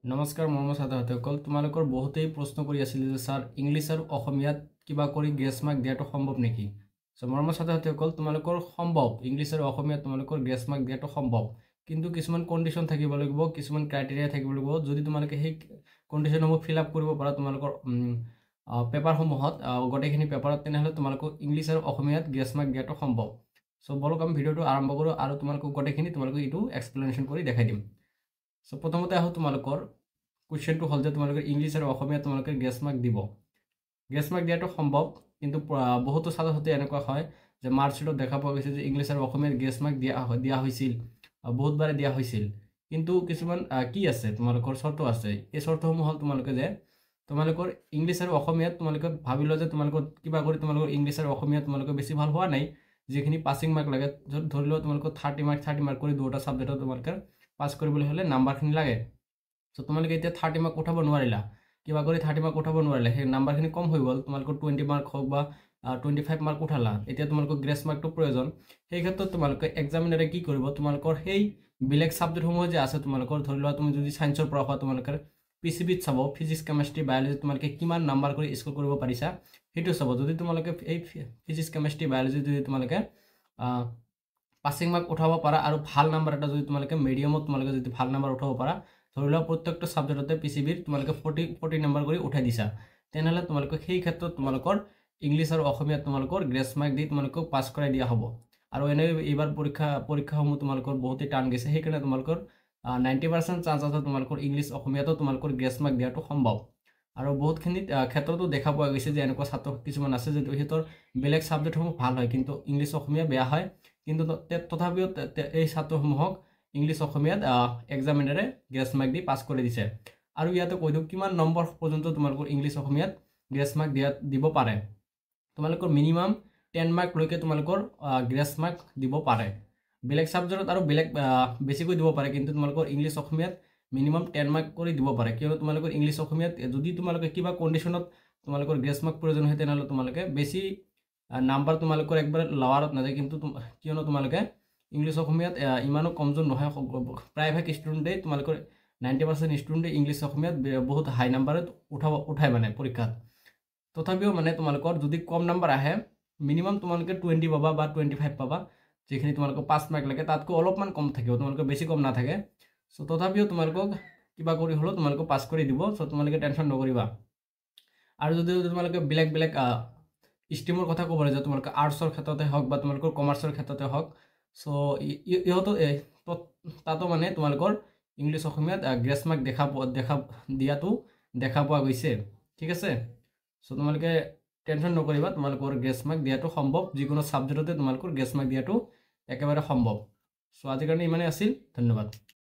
নমস্কাৰ মৰমৰ ছাত্ৰ-ছাত্ৰীসকল, তোমালোকৰ বহুতেই প্ৰশ্ন কৰি আছিল যে স্যাৰ ইংলিছ আৰু অসমীয়াত কিবা কৰি গ্ৰেছ মাৰ্ক দিয়াটো সম্ভৱ নেকি? মৰমৰ ছাত্ৰ-ছাত্ৰীসকল, তোমালোকৰ সম্ভৱ ইংলিছ আৰু অসমীয়াত তোমালোকৰ গ্ৰেছ মাৰ্ক দিয়াটো সম্ভৱ, কিন্তু কিছুমান কণ্ডিশ্যন থাকিব লাগিব, কিছুমান ক্ৰাইটেৰিয়া থাকিব লাগিব। যদি তোমালোকে সেই কণ্ডিশ্যনসমূহ ফিল আপ কৰিব পাৰা তোমালোকৰ পেপাৰসমূহত, গোটেইখিনি পেপাৰত, তেনেহ'লে তোমালোকক ইংলিছ আৰু অসমীয়াত গ্ৰেছ মাৰ্ক দিয়াটো সম্ভৱ। বলক আমি ভিডিঅ'টো আৰম্ভ কৰোঁ আৰু তোমালোকক গোটেইখিনি তোমালোকক এইটো এক্সপ্লেনেশ্যন কৰি দেখাই দিম। প্ৰথমতে আহোঁ, তোমালোকৰ কুৱেশ্যনটো হ'ল যে তোমালোকে ইংলিছ আৰু অসমীয়াত তোমালোকে গ্ৰেছ মাৰ্ক দিব। গ্ৰেছ মাৰ্ক দিয়াটো সম্ভৱ, কিন্তু বহুতো ছাত্ৰ ছাত্ৰী এনেকুৱা হয় যে মাৰ্কশ্বিটত দেখা পোৱা গৈছে যে ইংলিছ আৰু অসমীয়াত গ্ৰেছ মাৰ্ক দিয়া হৈছিল, বহুতবাৰে দিয়া হৈছিল। কিন্তু কিছুমান কি আছে, তোমালোকৰ চৰ্ত আছে। এই চৰ্তসমূহ হ'ল তোমালোকে যে তোমালোকৰ ইংলিছ আৰু অসমীয়াত তোমালোকে ভাবি লোৱা যে তোমালোকৰ কিবা কৰি তোমালোকৰ ইংলিছ আৰু অসমীয়াত তোমালোকে বেছি ভাল হোৱা নাই, যিখিনি পাছিং মাৰ্ক লাগে। ধৰি লোৱা তোমালোকৰ 30 মাৰ্ক কৰি দুটা ছাবজেক্টত তোমালোকে পাছ কৰিবলৈ হ'লে নাম্বাৰখিনি লাগে। তোমালোকে এতিয়া 30 মাৰ্ক উঠাব নোৱাৰিলা, কিবা কৰি 30 মাৰ্ক উঠাব নোৱাৰিলা, সেই নাম্বাৰখিনি কম হৈ গ'ল। তোমালোকৰ 20 মাৰ্ক হওক বা 25 মাৰ্ক উঠালা, এতিয়া তোমালোকৰ গ্ৰেছ মাৰ্কটো প্ৰয়োজন। সেই ক্ষেত্ৰত তোমালোকে এক্সামিনাৰে কি কৰিব, তোমালোকৰ সেই বেলেগ ছাবজেক্টসমূহ যে আছে, তোমালোকৰ ধৰি লোৱা তুমি যদি ছায়েন্সৰ পৰা হোৱা, তোমালোকে পিচিবিত চাব, ফিজিক্স কেমেষ্ট্ৰি বায়'লজি তোমালোকে কিমান নাম্বাৰ কৰি স্ক'ৰ কৰিব পাৰিছা সেইটো চাব। যদি তোমালোকে এই ফিজিক্স কেমেষ্ট্ৰি বায়'লজি যদি তোমালোকে পাছিং মাৰ্ক উঠাব পাৰা আৰু ভাল নাম্বাৰ এটা যদি তোমালোকে মিডিয়ামত তোমালোকে যদি ভাল নাম্বাৰ উঠাব পাৰা, ধৰি লোৱা প্ৰত্যেকটো ছাবজেক্টতে পিচিবিৰ তোমালোকে 40 নম্বৰ কৰি উঠাই দিছা, তেনেহ'লে তোমালোকে সেই ক্ষেত্ৰত তোমালোকৰ ইংলিছ আৰু অসমীয়াত তোমালোকৰ গ্ৰেছ মাৰ্ক দি তোমালোকক পাছ কৰাই দিয়া হ'ব। আৰু এনেই এইবাৰ পৰীক্ষাসমূহ তোমালোকৰ বহুতেই টান গৈছে, সেইকাৰণে তোমালোকৰ 90% চান্স আছে তোমালোকৰ ইংলিছ অসমীয়াতো তোমালোকৰ গ্ৰেছ মাৰ্ক দিয়াটো সম্ভৱ। আৰু বহুতখিনি ক্ষেত্ৰতো দেখা পোৱা গৈছে যে এনেকুৱা ছাত্ৰ কিছুমান আছে যে সিহঁতৰ বেলেগ ছাবজেক্টসমূহ ভাল হয়, কিন্তু ইংলিছ অসমীয়া বেয়া হয়। কিন্তু তথাপিও এই ছাত্ৰসমূহক ইংলিছ অসমীয়াত এক্সামিনাৰে গ্ৰেছ মাৰ্ক দি পাছ কৰি দিছে। আৰু ইয়াতে কৈ দিওঁ কিমান নম্বৰ পৰ্যন্ত তোমালোকৰ ইংলিছ অসমীয়াত গ্ৰেছ মাৰ্ক দিব পাৰে। তোমালোকৰ মিনিমাম 10 মাৰ্কলৈকে তোমালোকৰ গ্ৰেছ মাৰ্ক দিব পাৰে। বেলেগ ছাবজেক্টত আৰু বেছিকৈ দিব পাৰে, কিন্তু তোমালোকৰ ইংলিছ অসমীয়াত মিনিমাম 10 মাৰ্ক কৰি দিব পাৰে। কিয়নো তোমালোকৰ ইংলিছ অসমীয়াত যদি তোমালোকে কিবা কণ্ডিশ্যনত তোমালোকৰ গ্ৰেছ মাৰ্ক প্ৰয়োজন হয়, তেনেহ'লে তোমালোকে বেছি নাম্বাৰ তোমালোকৰ একবাৰে লৱাৰত নাযায়। কিন্তু কিয়নো তোমালোকে ইংলিছ অসমীয়াত ইমানো কমজোৰ নহয়, প্ৰায়ভাগ ষ্টুডেণ্টেই তোমালোকৰ 90% ষ্টুডেণ্টে ইংলিছ অসমীয়াত বহুত হাই নাম্বাৰত উঠায় মানে পৰীক্ষাত। তথাপিও মানে তোমালোকৰ যদি কম নাম্বাৰ আহে, মিনিমাম তোমালোকে 20 পাবা বা 25 পাবা, যিখিনি তোমালোকৰ 5 মাৰ্ক লাগে তাতকৈ অলপমান কম থাকিব, তোমালোকৰ বেছি কম নাথাকে। তথাপিও তোমালোকক কিবা কৰি হ'লেও তোমালোকক পাছ কৰি দিব। তোমালোকে টেনশ্যন নকৰিবা। আৰু যদি তোমালোকে বেলেগ ষ্ট্ৰীমৰ কথা ক'ব লাগে, তোমালোকে আৰ্টছৰ ক্ষেত্ৰতে হওক বা তোমালোকৰ কমাৰ্চৰ ক্ষেত্ৰতে হওক, তাতো মানে তোমালোকৰ ইংলিছ অসমীয়াত গ্ৰেছ মাৰ্ক দিয়াটো দেখা পোৱা গৈছে। ঠিক আছে, তোমালোকে টেনশ্যন নকৰিবা, তোমালোকৰ গ্ৰেছ মাৰ্ক দিয়াটো সম্ভৱ। যিকোনো ছাবজেক্টতে তোমালোকৰ গ্ৰেছ মাৰ্ক দিয়াটো একেবাৰে সম্ভৱ। আজিৰ কাৰণে ইমানেই আছিল। ধন্যবাদ।